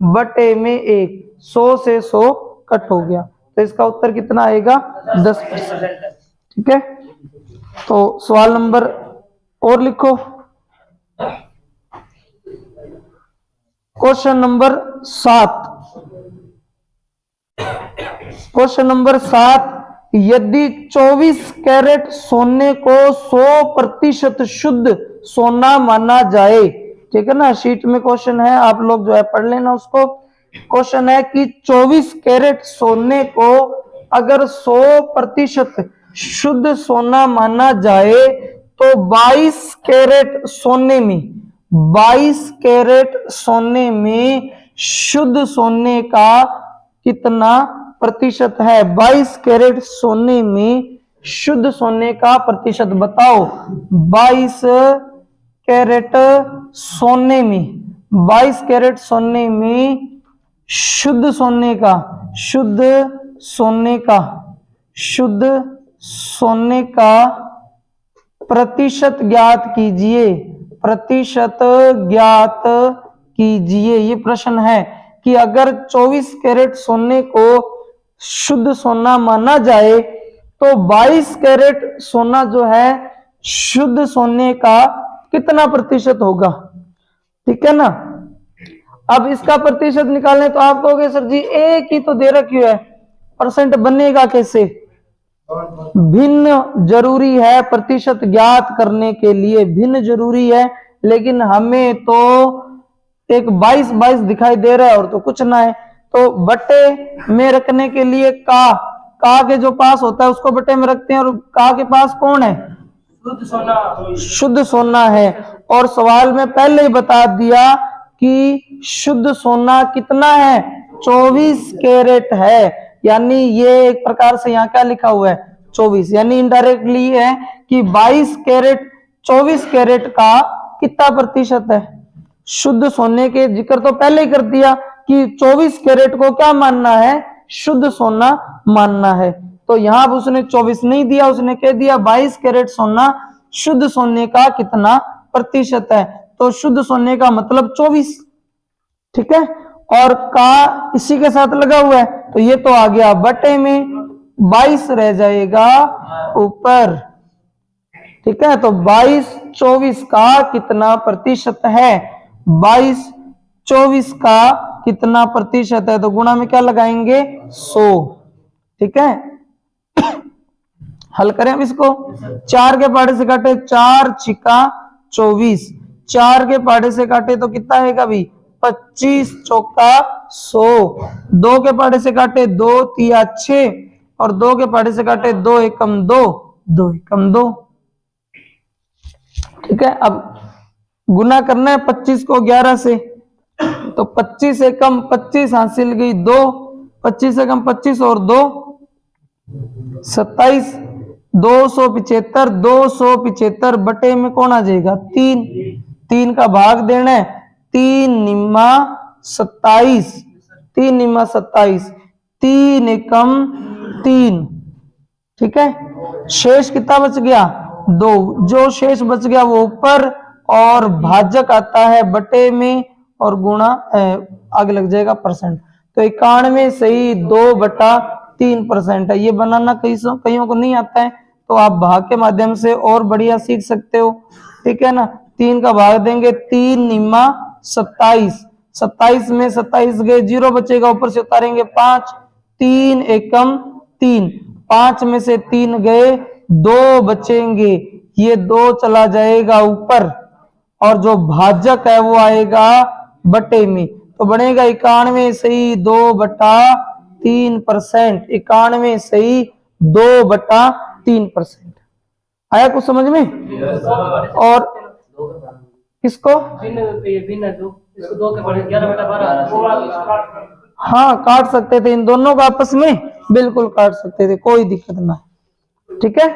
बटे में 1, 100 से 100 कट हो गया, तो इसका उत्तर कितना आएगा 10%, ठीक है। तो सवाल नंबर और लिखो, क्वेश्चन नंबर 7। क्वेश्चन नंबर 7, यदि 24 कैरेट सोने को 100% शुद्ध सोना माना जाए, ठीक है ना। शीट में क्वेश्चन है, आप लोग जो है पढ़ लेना उसको। क्वेश्चन है कि 24 कैरेट सोने को अगर 100% शुद्ध सोना माना जाए तो 22 कैरेट सोने में, 22 कैरेट सोने में शुद्ध सोने का कितना प्रतिशत है। 22 कैरेट सोने में शुद्ध सोने का प्रतिशत बताओ। 22 कैरेट सोने में, 22 कैरेट सोने में शुद्ध सोने का, शुद्ध सोने का, शुद्ध सोने का प्रतिशत ज्ञात कीजिए, प्रतिशत ज्ञात कीजिए। ये प्रश्न है कि अगर 24 कैरेट सोने को शुद्ध सोना माना जाए तो 22 कैरेट सोना जो है शुद्ध सोने का कितना प्रतिशत होगा, ठीक है ना। अब इसका प्रतिशत निकालने तो आप कहोगे सर जी एक ही तो दे रखी है, परसेंट बनेगा कैसे। भिन्न जरूरी है, प्रतिशत ज्ञात करने के लिए भिन्न जरूरी है, लेकिन हमें तो एक 22 दिखाई दे रहा है और तो कुछ ना है, तो बटे में रखने के लिए का के जो पास होता है उसको बटे में रखते हैं, और का के पास कौन है शुद्ध सोना, शुद्ध सोना है। और सवाल में पहले ही बता दिया कि शुद्ध सोना कितना है 24 कैरेट है, यानी ये एक प्रकार से यहाँ क्या लिखा हुआ है 24, यानी इनडायरेक्टली है कि 22 कैरेट 24 कैरेट का कितना प्रतिशत है शुद्ध सोने के। जिक्र तो पहले ही कर दिया कि 24 कैरेट को क्या मानना है शुद्ध सोना मानना है, तो यहां उसने 24 नहीं दिया, उसने कह दिया 22 कैरेट सोना शुद्ध सोने का कितना प्रतिशत है, तो शुद्ध सोने का मतलब 24, ठीक है। और का इसी के साथ लगा हुआ है तो ये तो आ गया बटे में, 22 रह जाएगा ऊपर, ठीक है। तो 22 24 का कितना प्रतिशत है, 22 24 का कितना प्रतिशत है, तो गुणा में क्या लगाएंगे 100, ठीक है। हल करें अब इसको, 4 के पहाड़े से काटे 4 छिका 24, 4 के पहाड़े से काटे तो कितना आएगा भी 25 चौका 100, 2 के पहाड़े से काटे 2 तिया 6 और 2 के पहाड़े से काटे 2 एकम 2, 2 एकम 2, ठीक है। अब गुना करना है 25 को 11 से, तो 25 एकम 25 हासिल गई 2, 25 एकम 25 और 2 27, 275, 275 बटे में कौन आ जाएगा 3, 3 का भाग देना है, 3 निम्मा 27, 3 निमा 27, 3 एकम 3, ठीक है। शेष कितना बच गया 2, जो शेष बच गया वो ऊपर, और भाजक आता है बटे में और गुणा आगे लग जाएगा परसेंट। तो 91 सही 2/3% है। ये बनाना कईयों को नहीं आता है, तो आप भाग के माध्यम से और बढ़िया सीख सकते हो, ठीक है ना। 3 का भाग देंगे, 3 निमा 27, 27 में 27 गए, 0 बचेगा, ऊपर से उतारेंगे 5, 3 एकम 3, 5 में से 3 गए, 2 बचेंगे, ये 2 चला जाएगा ऊपर, और जो भाजक है वो आएगा बटे में, तो बनेगा 91 सही 2/3%, 91 सही 2/3%। आया कुछ समझ में? और किसको? हाँ, काट सकते थे इन दोनों को आपस में, बिल्कुल काट सकते थे, कोई दिक्कत ना, ठीक है।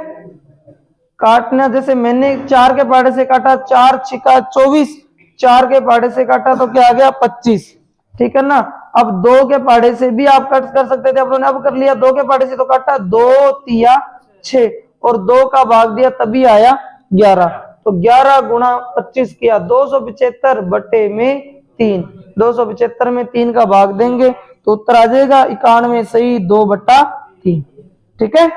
काटना, जैसे मैंने 4 के पाड़े से काटा, 4 छिका 24, 4 के पाड़े से काटा तो क्या आ गया 25, ठीक है ना। अब 2 के पाड़े से भी आप कट कर सकते थे, अपने अब कर लिया, 2 के पाड़े से तो काटा, 2 तिया 6 और 2 का भाग दिया तभी आया 11, तो 11 गुणा 25 किया, 275 बटे में 3, 275 में 3 का भाग देंगे तो उत्तर आ जाएगा 91 सही 2/3, ठीक है।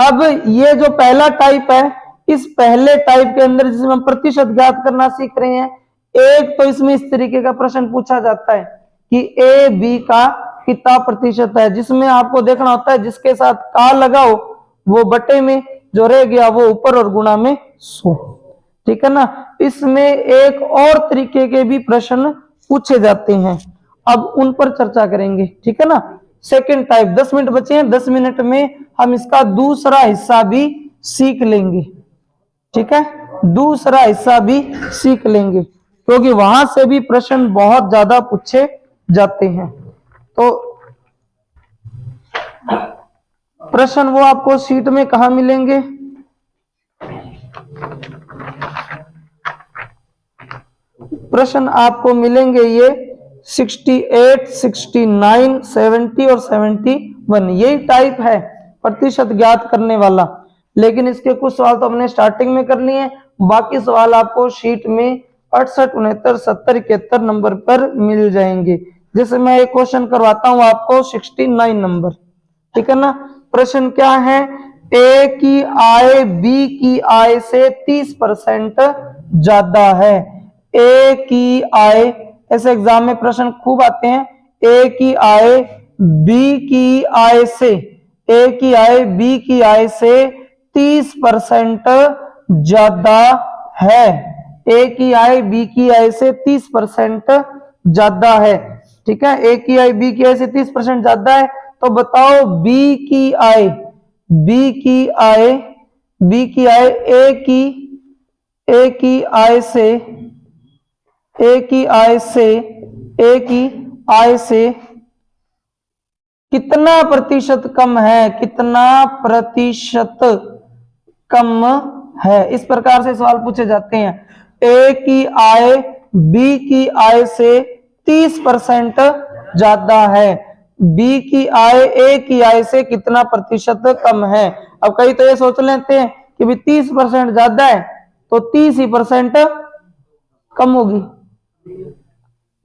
अब ये जो पहला टाइप है, इस पहले टाइप के अंदर जिसमें हम प्रतिशत ज्ञात करना सीख रहे हैं, एक तो इसमें इस तरीके का प्रश्न पूछा जाता है कि ए बी का कितना प्रतिशत है, जिसमें आपको देखना होता है जिसके साथ का लगाओ वो बटे में, जो रह गया वो ऊपर और गुणा में 100, ठीक है ना। इसमें एक और तरीके के भी प्रश्न पूछे जाते हैं, अब उन पर चर्चा करेंगे, ठीक है ना। सेकंड टाइप, 10 मिनट बचे हैं, 10 मिनट में हम इसका दूसरा हिस्सा भी सीख लेंगे, ठीक है, दूसरा हिस्सा भी सीख लेंगे, क्योंकि वहां से भी प्रश्न बहुत ज्यादा पूछे जाते हैं। तो प्रश्न वो आपको शीट में कहां मिलेंगे? प्रश्न आपको मिलेंगे ये 68, 69, 70 और 71, यही टाइप है प्रतिशत ज्ञात करने वाला। लेकिन इसके कुछ सवाल तो हमने स्टार्टिंग में कर लिए हैं, बाकी सवाल आपको शीट में 68, 69, 70, 71 नंबर पर मिल जाएंगे। जैसे मैं एक क्वेश्चन करवाता हूं आपको 69 नंबर, ठीक है ना। प्रश्न क्या है? ए की आय बी की आय से 30% ज्यादा है। ए की आय, ऐसे एग्जाम में प्रश्न खूब आते हैं, ए की आय बी की आय से, ए की आय बी की आय से 30% ज्यादा है। ए की आय बी की आय से 30% ज्यादा है, ठीक है। ए की आय बी की आय से 30% ज्यादा है, तो बताओ बी की आय, बी की आय, बी की आय ए की आय से, ए की आय से, ए की आय से कितना प्रतिशत कम है, कितना प्रतिशत कम है, इस प्रकार से सवाल पूछे जाते हैं। ए की आय बी की आय से 30% ज्यादा है, बी की आय ए की आय से कितना प्रतिशत कम है। अब कई तो ये सोच लेते हैं कि भी 30% ज्यादा है तो 30% कम होगी,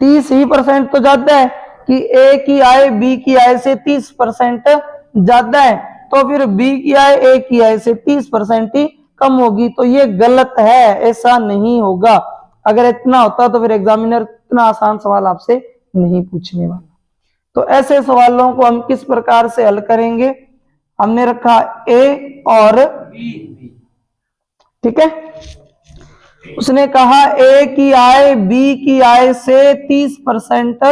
30% तो ज्यादा है कि ए की आय बी की आय से 30% ज्यादा है, तो फिर बी की आय ए की आय से 30% ही कम होगी, तो ये गलत है, ऐसा नहीं होगा। अगर इतना होता तो फिर एग्जामिनर इतना आसान सवाल आपसे नहीं पूछने वाला। तो ऐसे सवालों को हम किस प्रकार से हल करेंगे? हमने रखा ए और बी, ठीक है। उसने कहा ए की आय बी की आय से 30%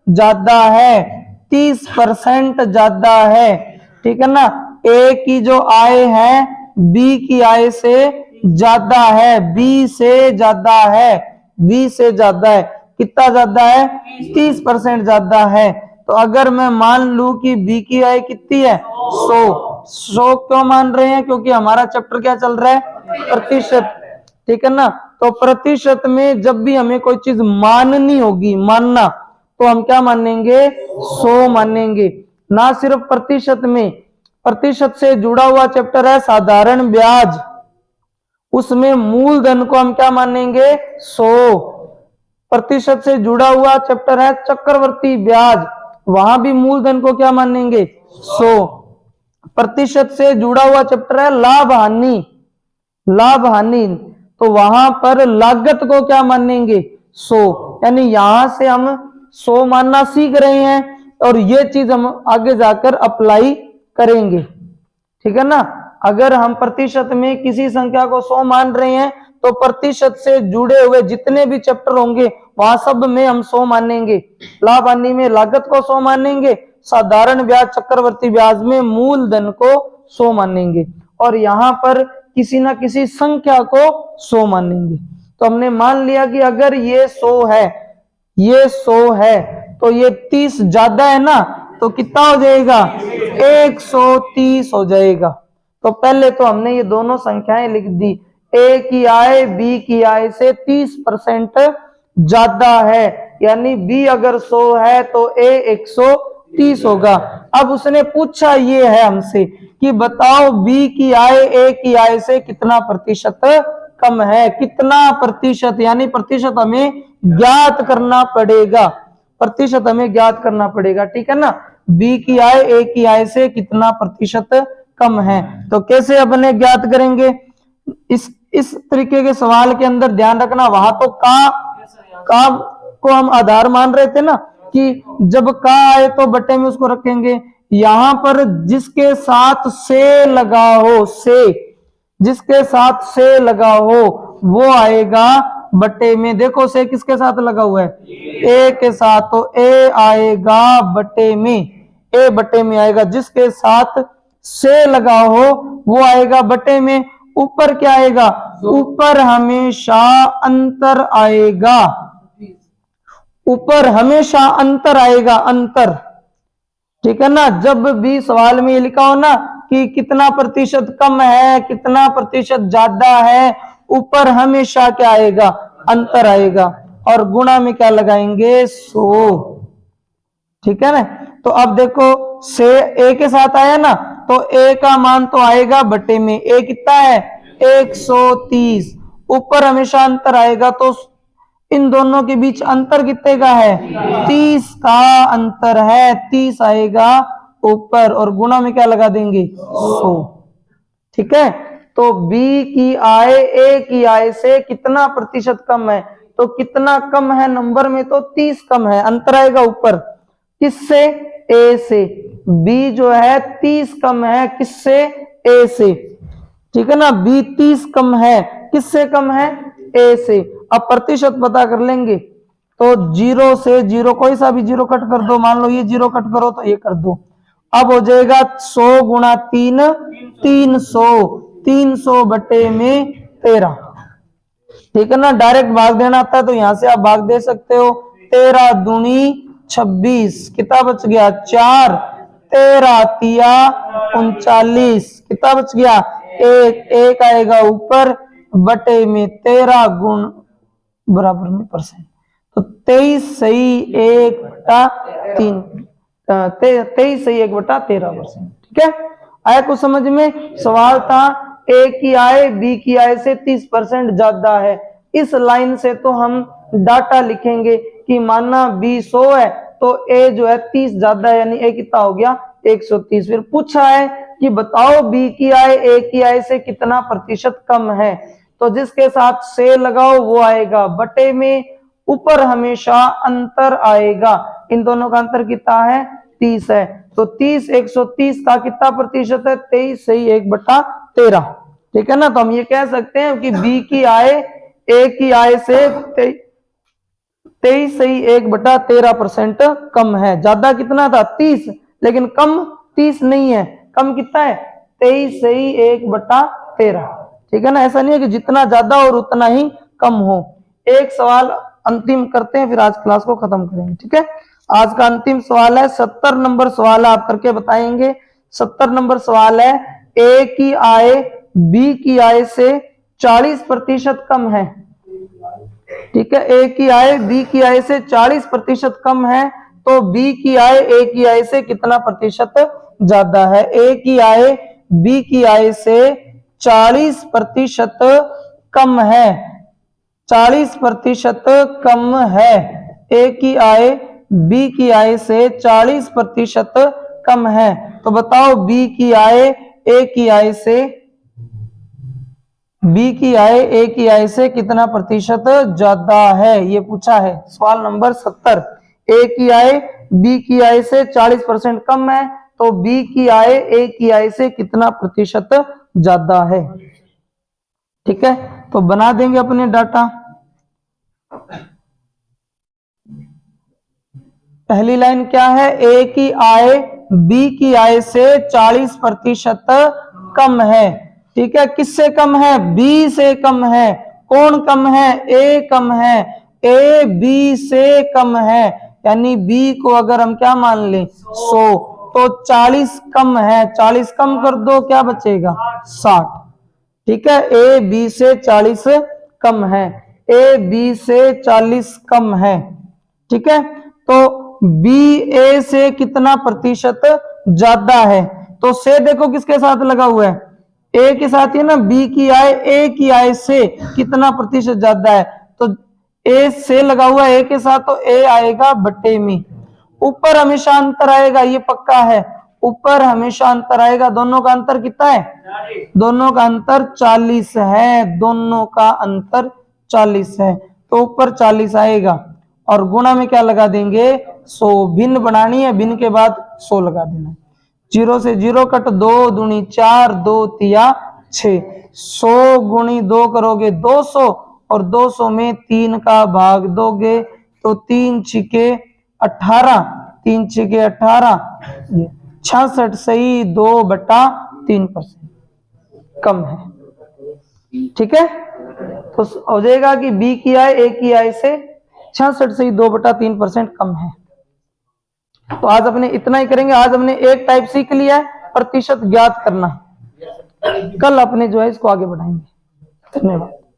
ज्यादा है, 30% ज्यादा है, ठीक है ना। ए की जो आय है बी की आय से ज्यादा है, बी से ज्यादा है, बी से ज्यादा है, कितना ज्यादा है? 30% ज्यादा है। तो अगर मैं मान लूं कि बी की आय कितनी है 100 क्यों मान रहे हैं? क्योंकि हमारा चैप्टर क्या चल रहा है? प्रतिशत, ठीक है ना। तो प्रतिशत में जब भी हमें कोई चीज माननी होगी, मानना, तो हम क्या मानेंगे? 100 मानेंगे। ना सिर्फ प्रतिशत में, प्रतिशत से जुड़ा हुआ चैप्टर है साधारण ब्याज, उसमें मूलधन को हम क्या मानेंगे? 100। प्रतिशत से जुड़ा हुआ चैप्टर है चक्रवर्ती ब्याज, वहां भी मूलधन को क्या मानेंगे? 100। प्रतिशत से जुड़ा हुआ चैप्टर है लाभ हानि, लाभ हानि, तो वहां पर लागत को क्या मानेंगे? 100। यानी यहां से हम 100 मानना सीख रहे हैं और ये चीज हम आगे जाकर अप्लाई करेंगे, ठीक है ना। अगर हम प्रतिशत में किसी संख्या को 100 मान रहे हैं तो प्रतिशत से जुड़े हुए जितने भी चैप्टर होंगे वहां सब में हम 100 मानेंगे। लाभ हानि में लागत को 100 मानेंगे, साधारण ब्याज चक्रवर्ती ब्याज में मूलधन को 100 मानेंगे, और यहां पर किसी ना किसी संख्या को 100 मानेंगे। तो हमने मान लिया कि अगर ये 100 है, ये 100 है, तो ये 30 ज्यादा है ना, तो कितना हो जाएगा? 130 हो जाएगा। तो पहले तो हमने ये दोनों संख्याएं लिख दी, ए की आय बी की आय से 30% ज्यादा है, यानी बी अगर 100 है तो ए 130 होगा। अब उसने पूछा ये है हमसे कि बताओ बी की आय ए की आय से कितना प्रतिशत कम है, कितना प्रतिशत, यानी प्रतिशत हमें ज्ञात करना पड़ेगा, प्रतिशत हमें ज्ञात करना पड़ेगा, ठीक है ना। बी की आय ए की आय से कितना प्रतिशत कम है, तो कैसे अपने ज्ञात करेंगे? इस तरीके के सवाल के अंदर ध्यान रखना, वहां तो का को हम आधार मान रहे थे ना, कि जब का आए तो बटे में उसको रखेंगे। यहां पर जिसके साथ से लगा हो, से, जिसके साथ से लगा हो वो आएगा बटे में। देखो से किसके साथ लगा हुआ है? ए के साथ, तो ए आएगा बटे में, ए बटे में आएगा। जिसके साथ से लगा हो वो आएगा बटे में। ऊपर क्या आएगा? ऊपर हमेशा अंतर आएगा, ऊपर हमेशा अंतर आएगा, अंतर, ठीक है ना। जब भी सवाल में ये लिखा हो ना कि कितना प्रतिशत कम है, कितना प्रतिशत ज्यादा है, ऊपर हमेशा क्या आएगा? अंतर आएगा, और गुणा में क्या लगाएंगे? 100, ठीक है ना। तो अब देखो से ए के साथ आया ना, तो ए का मान तो आएगा बटे में, ए कितना है? 130। ऊपर हमेशा अंतर आएगा, तो इन दोनों के बीच अंतर कितने का है? 30 का अंतर है, 30 आएगा ऊपर, और गुणा में क्या लगा देंगे? 100, ठीक है। तो बी की आय ए की आय से कितना प्रतिशत कम है, तो कितना कम है नंबर में? तो 30 कम है, अंतर आएगा ऊपर, किससे? ए से। बी जो है 30 कम है, किससे? ए से, ठीक है ना। बी 30 कम है, किससे कम है? ए से। अब प्रतिशत पता कर लेंगे, तो 0 से 0 कोई सा भी 0 कट कर दो, मान लो ये 0 कट करो तो ये कर दो। अब हो जाएगा 100 गुणा 3, 300, 300 बटे में 13, ठीक है ना। डायरेक्ट भाग देना आता है तो यहां से आप भाग दे सकते हो। 13 दूनी 26, कितना बच गया? 4, 13 तिया 39, कितना बच गया? एक आएगा ऊपर बटे में 13 गुण बराबर में परसेंट, तो 23 सही 1/3, 23 सही 1/13%, ठीक है। आया कुछ समझ में? सवाल था ए की आय बी की आय से 30% ज्यादा है। इस लाइन से तो हम डाटा लिखेंगे कि माना बी 100 है तो ए जो है 30 ज्यादा है, यानी ए कितना हो गया? 130। फिर पूछा है कि बताओ बी की आय ए की आय से कितना प्रतिशत कम है, तो जिसके साथ से लगाओ वो आएगा बटे में, ऊपर हमेशा अंतर आएगा। इन दोनों का अंतर कितना है? 30 है, तो 30 130 का कितना प्रतिशत है? 23 सही 1/13, ठीक है ना। तो हम ये कह सकते हैं कि बी की आय ए की आय से 23 सही 1/13% कम है। ज्यादा कितना था? 30, लेकिन कम 30 नहीं है, कम कितना है? 23 सही 1/13, ठीक है ना। ऐसा नहीं है कि जितना ज्यादा और उतना ही कम हो। एक सवाल अंतिम करते हैं, फिर आज क्लास को खत्म करेंगे, ठीक है। आज का अंतिम सवाल है 70 नंबर सवाल आप करके बताएंगे। 70 नंबर सवाल है, ए की आय बी की आय से 40% कम है, ठीक है, ए की आय बी की आय से 40% कम है, तो बी की आय ए की आय से कितना प्रतिशत ज्यादा है? ए की आय बी की आय से 40% कम है, 40% कम है। ए की आय बी की आय से 40% कम है, तो बताओ बी की आय ए की आय से, बी की आय ए की आय से कितना प्रतिशत ज्यादा है? ये पूछा है सवाल नंबर 70। ए की आय बी की आय से 40% कम है, तो बी की आय ए की आय से कितना प्रतिशत ज्यादा है? ठीक है, तो बना देंगे अपने डाटा। पहली लाइन क्या है? ए की आय बी की आय से 40% कम है। ठीक है, किससे कम है? बी से कम है। कौन कम है? ए कम है। ए बी से कम है, यानी बी को अगर हम क्या मान लें 100, तो 40 कम है, 40 कम कर दो, क्या बचेगा? 60। ठीक है, ए बी से 40 कम है, ए बी से 40 कम है। ठीक है, तो बी ए से कितना प्रतिशत ज्यादा है? तो से देखो किसके साथ लगा हुआ है? ए के साथ ही ना। बी की आय ए की आय से कितना प्रतिशत ज्यादा है? तो ए से लगा हुआ है ए के साथ, तो ए आएगा बटे में। ऊपर हमेशा अंतर आएगा, ये पक्का है, ऊपर हमेशा अंतर आएगा। दोनों का अंतर कितना है? दोनों का अंतर 40 है, दोनों का अंतर 40 है, तो ऊपर 40 आएगा। और गुणा में क्या लगा देंगे? 100। भिन्न बनानी है, भिन्न के बाद 100 लगा देना। 0 से 0 कट, 2 दूनी 4, 2 तिया 6, 100 गुणी 2 करोगे 200, और 200 में 3 का भाग दोगे तो 3 छिके 18, 3 छिके 18, 66 सही 2/3% कम है। ठीक है, तो हो जाएगा कि बी की आय ए की आय से 66 सही 2/3% कम है। तो आज अपने इतना ही करेंगे। आज हमने एक टाइप सीख लिया है, प्रतिशत ज्ञात करना। कल अपने जो है इसको आगे बढ़ाएंगे। धन्यवाद।